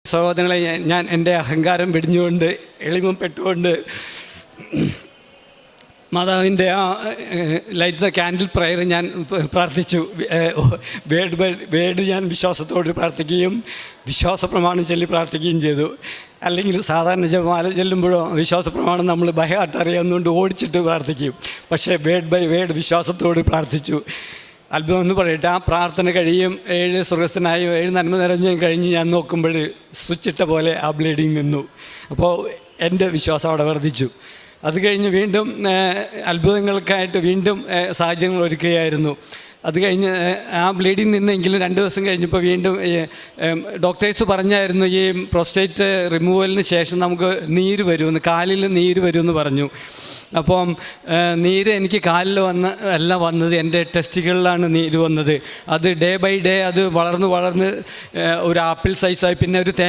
സഹോദരങ്ങളെ, ഞാൻ എൻ്റെ അഹങ്കാരം വെടിഞ്ഞുകൊണ്ട് എളിമപ്പെട്ടുകൊണ്ട് മാതാവിൻ്റെ ആ ലൈറ്റ് ദ ക്യാൻഡിൽ പ്രയർ ഞാൻ പ്രാർത്ഥിച്ചു. വേർഡ് ഞാൻ വിശ്വാസത്തോട് പ്രാർത്ഥിക്കുകയും വിശ്വാസ പ്രമാണം ചൊല്ലി പ്രാർത്ഥിക്കുകയും ചെയ്തു. അല്ലെങ്കിൽ സാധാരണ ജപമാല ചെല്ലുമ്പോഴോ വിശ്വാസ പ്രമാണം നമ്മൾ ബൈഹാർട്ട് അറിയാവുന്നതുകൊണ്ട് ഓടിച്ചിട്ട് പ്രാർത്ഥിക്കും. പക്ഷേ വേർഡ് ബൈ വേർഡ് വിശ്വാസത്തോട് പ്രാർത്ഥിച്ചു. അത്ഭുതം എന്ന് പറയട്ടെ, ആ പ്രാർത്ഥന കഴിയും 7 സ്വർഗസ്ഥനായും 7 നന്മ നിറഞ്ഞും കഴിഞ്ഞ് ഞാൻ നോക്കുമ്പോൾ സ്വിച്ചിട്ട പോലെ ആ ബ്ലീഡിങ് നിന്നു. അപ്പോൾ എൻ്റെ വിശ്വാസം അവിടെ വർദ്ധിച്ചു. അത് കഴിഞ്ഞ് വീണ്ടും അത്ഭുതങ്ങൾക്കായിട്ട് വീണ്ടും സാഹചര്യങ്ങൾ ഒരുക്കുകയായിരുന്നു. അത് കഴിഞ്ഞ് ആ ബ്ലീഡിങ് നിന്നെങ്കിലും 2 ദിവസം കഴിഞ്ഞപ്പോൾ വീണ്ടും ഡോക്ടേഴ്സ് പറഞ്ഞായിരുന്നു ഈ പ്രോസ്റ്റേറ്റ് റിമൂവലിന് ശേഷം നമുക്ക് നീര് വരുമെന്ന്, കാലിൽ നീര് വരുമെന്ന് പറഞ്ഞു. അപ്പം നീര് എനിക്ക് കാലിൽ അല്ല വന്നത്, എൻ്റെ ടെസ്റ്റുകളിലാണ് നീര് വന്നത്. അത് ഡേ ബൈ ഡേ അത് വളർന്ന് ഒരു ആപ്പിൾ സൈസായി, പിന്നെ ഒരു തേങ്ങ